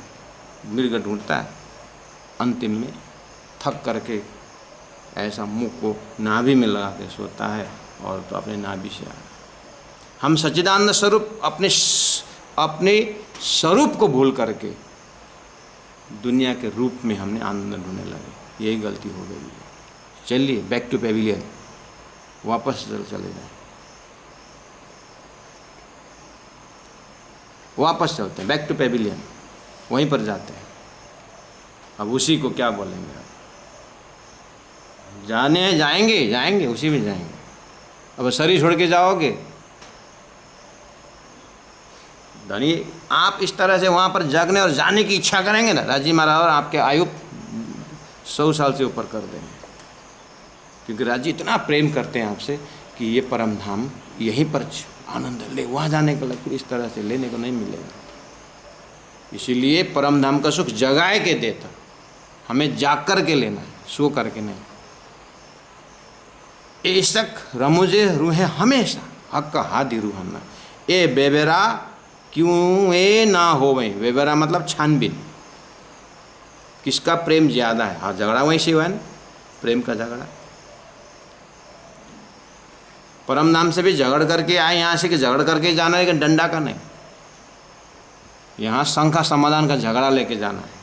S1: मृग ढूंढता है, अंतिम में थक करके ऐसा मुंह को नाभि में लगा के सोता है और तो अपने नाभि से आ। हम सच्चिदानंद स्वरूप अपने स्वरूप को भूल करके दुनिया के रूप में हमने आनंद ढूंढने लगे। यही गलती हो गई है। चलिए बैक टू पेविलियन, वापस चले जाए, वापस चलते हैं, बैक टू पेविलियन, वहीं पर जाते हैं। अब उसी को क्या बोलेंगे, अब जाने जाएंगे, जाएंगे उसी में जाएंगे। अब शरीर छोड़ के जाओगे, धनी आप इस तरह से वहाँ पर जागने और जाने की इच्छा करेंगे ना, राजी महाराज और आपके आयु 100 साल से ऊपर कर देंगे। क्योंकि राजी इतना प्रेम करते हैं आपसे कि ये परम धाम यहीं पर आनंद ले, वहाँ जाने का फिर इस तरह से लेने को नहीं मिलेगा। इसीलिए परम धाम का सुख जगाए के देता, हमें जाग कर के लेना है, सो करके नहीं। ऐसक रमुजे रूहे हमेशा, हक हादी रूहन्ना। ए बेबेरा क्यों ए ना हो वहीं, बेबेरा मतलब छानबीन, किसका प्रेम ज़्यादा है। हाँ, झगड़ा वहीं से हुआ है ना, प्रेम का झगड़ा। परम नाम से भी झगड़ करके आए यहाँ से, कि झगड़ करके जाना है, लेकिन डंडा का नहीं। यहाँ संघ का समाधान का झगड़ा लेके जाना है।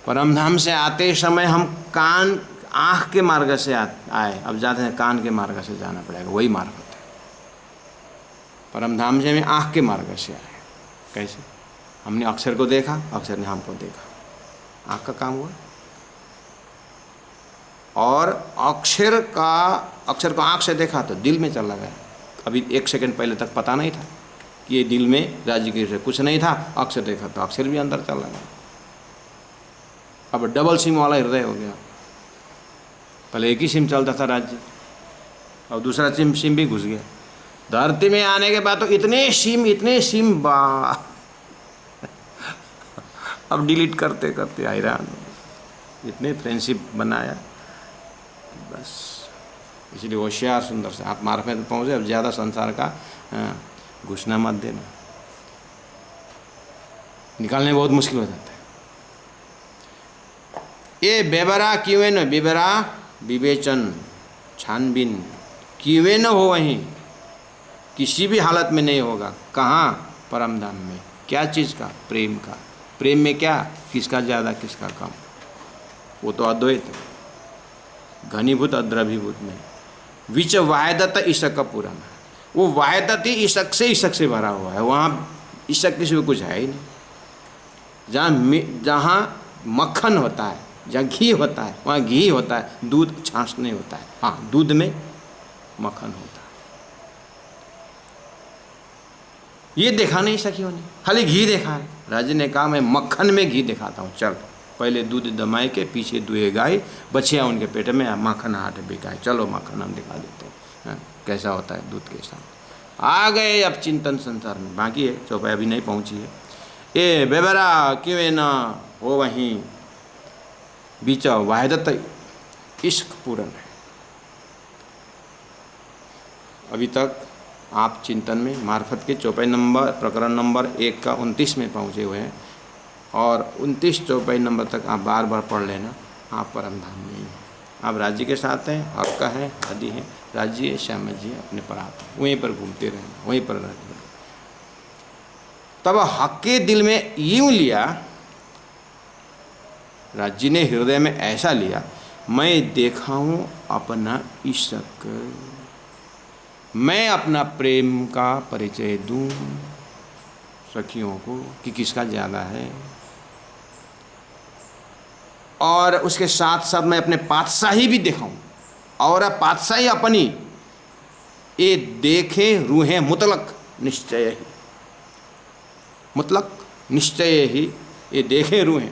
S1: परम धाम से आते समय हम कान आँख के मार्ग से आए, अब जाते हैं कान के मार्ग से जाना पड़ेगा, वही मार्ग होता है। परम धाम से हमें आँख के मार्ग से आए। कैसे? हमने अक्षर को देखा, अक्षर ने हमको देखा, आँख का काम हुआ। और अक्षर को आँख से देखा तो दिल में चला गया। अभी 1 सेकंड पहले तक पता नहीं था कि ये दिल में राज्य के कुछ नहीं था, अक्षर देखा तो अक्षर भी अंदर चला गया। अब डबल सिम वाला हृदय हो गया। पहले एक ही सिम चलता था राज्य, और दूसरा सिम भी घुस गया। धरती में आने के बाद तो इतने सिम बा अब डिलीट करते करते हैरान, इतने फ्रेंडशिप बनाया बस। इसलिए होशियार सुंदर से आप मार्फत में पहुँचे। अब ज़्यादा संसार का घुसना मत देना, निकालने बहुत मुश्किल हो जाता है। ये बेबरा क्यों न, बेबरा विवेचन छानबीन क्यों न हो, वहीं किसी भी हालत में नहीं होगा। कहाँ? परम धाम में। क्या चीज़ का? प्रेम का। प्रेम में क्या? किसका ज़्यादा किसका कम, वो तो अद्वैत है, घनीभूत अद्रवीभूत में। विच वायदत ईशक का पूरा है, वो वायदत ही ईशक से भरा हुआ है। वहाँ ईशक किसी को कुछ है ही नहीं। जहाँ मक्खन होता है, जहाँ घी होता है, वहाँ घी होता है, दूध छाछ नहीं होता है। हाँ, दूध में मक्खन होता है। ये देखा नहीं सखियों ने, खाली घी देखा है। राजा ने कहा मैं मक्खन में घी दिखाता हूँ, चल पहले दूध दमाए के पीछे दुए गाय, बछिया उनके पेट में, माखन हाथ बिकाए, चलो माखन हम दिखा देते हैं कैसा होता है दूध के साथ। आ गए अब चिंतन संसार में, बाकी है चौपाई अभी नहीं पहुँची है। ए बेबरा क्यों ना हो, वहीं बीच वायदत इश्क पूरन है। अभी तक आप चिंतन में मार्फत के चौपाई नंबर, प्रकरण नंबर 1 का 29 में पहुँचे हुए हैं, और 29 चौपाई नंबर तक आप बार बार पढ़ लेना, आप परम धाम में ही हैं। आप राज्य के साथ हैं, आपका है, आदि है, राज्य है, श्याम जी है, अपने पर आते हैं, वहीं पर घूमते रहें, वहीं पर रहते। तब हक के दिल में यूँ लिया, राज्य ने हृदय में ऐसा लिया, मैं देखा हूँ अपना इश्क, मैं अपना प्रेम का परिचय दूँ सखियों को कि किसका ज़्यादा है। और उसके साथ साथ मैं अपने पातशाही भी दिखाऊं, और पातशाही अपनी ये देखें रूहें मुतलक निश्चय ही, मुतलक निश्चय ही ये देखें रूहें,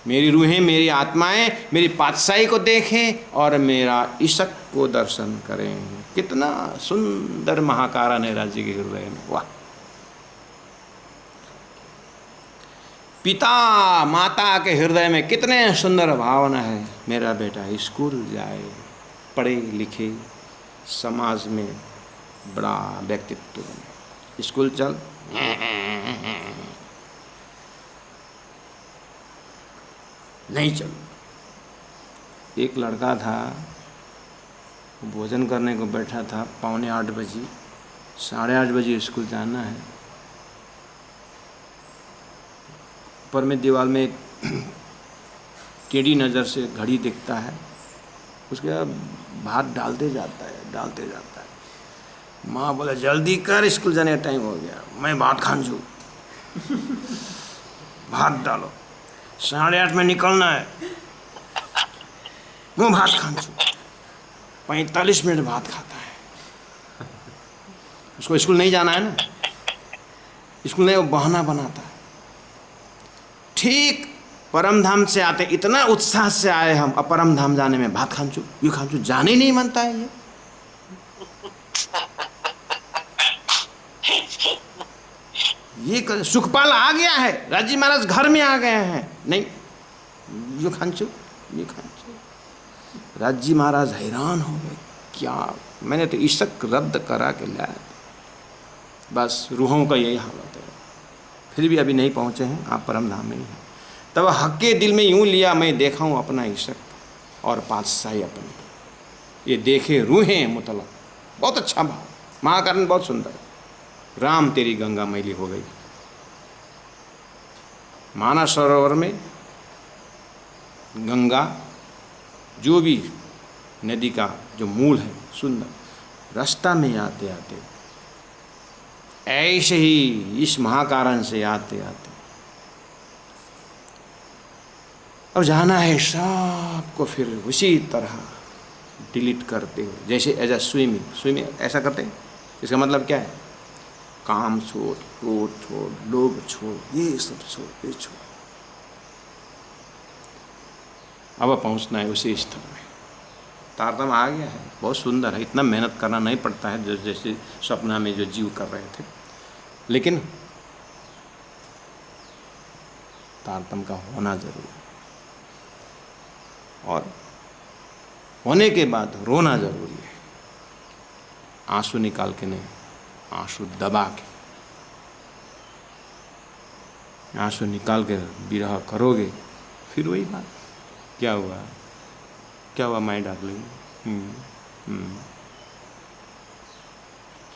S1: मेरी रूहें, मेरी आत्माएं मेरी पातशाही को देखें और मेरा इश्क को दर्शन करें। कितना सुंदर महाकारण है राज्य के हृदय में, वाह। पिता माता के हृदय में कितने सुंदर भावना है, मेरा बेटा स्कूल जाए, पढ़े लिखे, समाज में बड़ा व्यक्तित्व बने। स्कूल चल, नहीं चल। एक लड़का था, भोजन करने को बैठा था, 7:45 बजे, 8:30 बजे स्कूल जाना है। ऊपर में दीवार में एक टेढ़ी नज़र से घड़ी दिखता है, उसके भात डालते जाता है। माँ बोले जल्दी कर, स्कूल जाने का टाइम हो गया, मैं भात खान छू, भात डालो, 8:30 में निकलना है, मैं भात खान छू। 45 मिनट भात खाता है, उसको स्कूल नहीं जाना है ना, स्कूल नहीं, वो बहाना बनाता है। ठीक परम धाम से आते, इतना उत्साह से आए हम, अब परम धाम जाने में भात खांचू, ये खांचू, जाने ही नहीं मानता है ये सुखपाल आ गया है, राजी महाराज घर में आ गए हैं, नहीं ये खांचू, ये खांचू। राजी महाराज हैरान हो गए, क्या मैंने तो इश्क रद्द करा के लाया। बस रूहों का यही हालत है, फिर भी अभी नहीं पहुँचे हैं, आप परम धाम में ही हैं। तब हक के दिल में यूँ लिया, मैं देखा हूँ अपना इश्क और पातशाही अपनी, ये देखे रूहें मुतलक। बहुत अच्छा भाव, महाकारण बहुत सुंदर। राम तेरी गंगा मैली हो गई, मानस सरोवर में गंगा जो भी नदी का जो मूल है सुंदर, रास्ता में आते आते ऐसे ही इस महाकारण से आते आते और जाना है सबको फिर उसी तरह डिलीट करते हो, जैसे एज अ स्विमिंग ऐसा करते हैं। इसका मतलब क्या है? काम छोड़, क्रोध छोड़, लोभ छोड़, ये सब छोड़, ये छोड़। अब पहुंचना है उसी स्तर में। तारतम्य आ गया है, बहुत सुंदर है। इतना मेहनत करना नहीं पड़ता है जैसे सपना में जो जीव कर रहे थे, लेकिन तारतम्य का होना जरूरी है। और होने के बाद रोना जरूरी है। आंसू निकाल के नहीं, आंसू दबा के। आंसू निकाल के विरह करोगे, फिर वही बात, क्या हुआ, क्या हुआ माय डार्लिंग।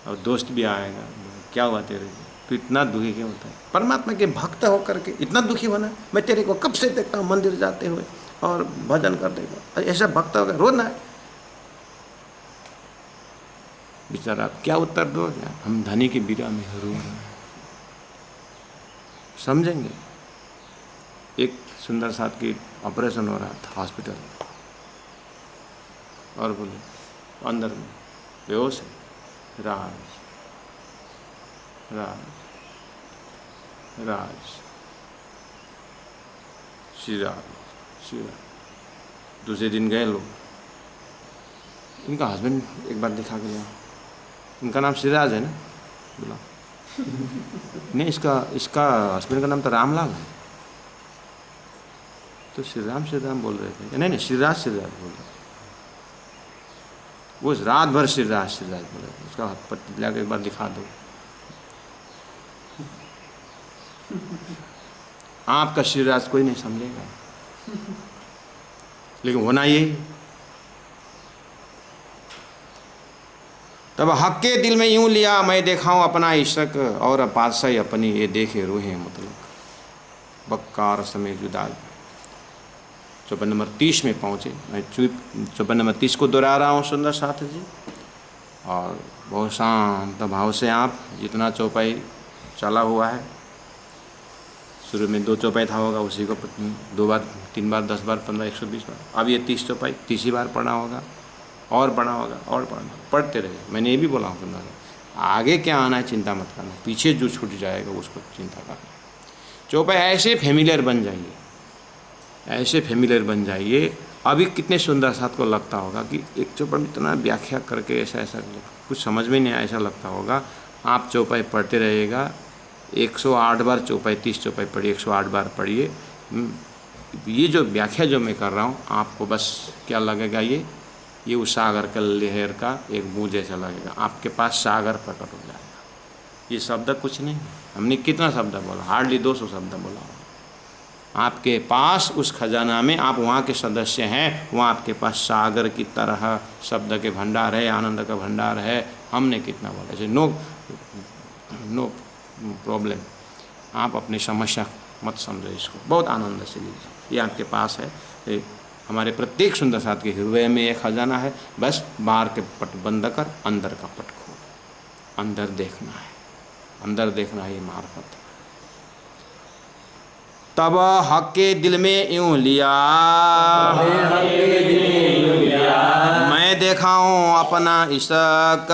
S1: और दोस्त भी आएगा, क्या हुआ तेरे को, तो इतना दुखी क्यों होता है? परमात्मा के भक्त होकर के इतना दुखी होना? मैं तेरे को कब से देखता हूँ मंदिर जाते हुए और भजन करते हुए, ऐसा भक्त होकर रोना है? बेचारा आप क्या उत्तर दो? हम धनी की बिरह में रो रहे हैं। समझेंगे? एक सुंदर साथ की ऑपरेशन हो रहा था हॉस्पिटल में, और बोले अंदर में बेहोश है, राज राज राज श्री राज। दूसरे दिन गए लोग, इनका हस्बैंड एक बार दिखा के लिया, इनका नाम श्रीराज है ना? बोला नहीं, इसका हस्बैंड का नाम तो रामलाल है। तो श्री राम बोल रहे थे। नहीं श्रीराज बोल रहे। वो रात भर श्रीराज बोल रहे थे। उसका पट्टी ला के एक बार दिखा दो। आपका श्रीराज कोई नहीं समझेगा, लेकिन होना यही। तब हक के दिल में यूं लिया, मैं देखाऊं अपना इश्क, और पातशाही अपनी ये देखे रूहें मतलब बक्कार समय जुदा। चौपाई नंबर 30 में पहुँचे। मैं चौपाई नंबर 30 को दोहरा रहा हूँ सुंदर साथी जी। और बहुत शांत भाव से आप जितना चौपाई चला हुआ है, शुरू में 2 चौपाई था होगा, उसी को 2 बार 3 बार 10 बार 15 120 बार, अब ये 30 चौपाई 30 ही बार पढ़ना होगा, और पढ़ना होगा, और पढ़ते रहे। मैंने ये भी बोला हूँ सुंदर, आगे क्या आना है चिंता मत करना, पीछे जो छूट जाएगा उसको चिंता करना। चौपाई ऐसे फेमिलियर बन जाइए, ऐसे फेमिलियर बन जाइए। अभी कितने सुंदर साथ को लगता होगा कि एक चौपाई में इतना व्याख्या करके ऐसा कुछ समझ में नहीं आया, ऐसा लगता होगा। आप चौपाई पढ़ते रहिएगा, 108 बार चौपाई 30 चौपाई पढ़िए, 108 बार पढ़िए। ये जो व्याख्या जो मैं कर रहा हूँ, आपको बस क्या लगेगा, ये उस सागर के लहर का एक बूंद जैसा लगेगा। आपके पास सागर प्रकट हो जाएगा। ये शब्द कुछ नहीं, हमने कितना शब्द बोला, हार्डली 200 शब्द बोला। आपके पास उस खजाना में, आप वहाँ के सदस्य हैं, वहाँ आपके पास सागर की तरह शब्द के भंडार है, आनंद का भंडार है। हमने कितना बोला, ऐसे नो प्रॉब्लम। आप अपनी समस्या मत समझो, इसको बहुत आनंद से लीजिए। ये आपके पास है। हमारे प्रत्येक सुंदर साथ के हृदय में एक खजाना है। बस बाहर के पट बंद कर, अंदर का पट खोल। अंदर देखना है, अंदर देखना है, ये मार्फत है। तब हक के दिल में यूं लिया, मैं देखाऊं अपना इश्क,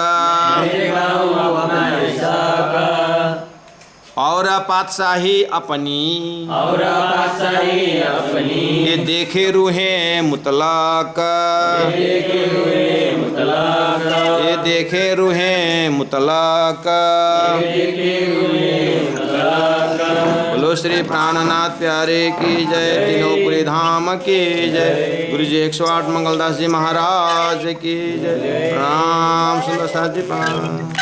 S1: और पातशाही अपनी, ये देखे रूहें मुतलक, ये देखे रूहें मुतलक। बोलो श्री प्राणनाथ प्यारे की जय, तीनों धाम की जय। गुरु जी 108 मंगलदास जी महाराज की जय। प्रणाम सुंदर साथ जी, प्रणाम।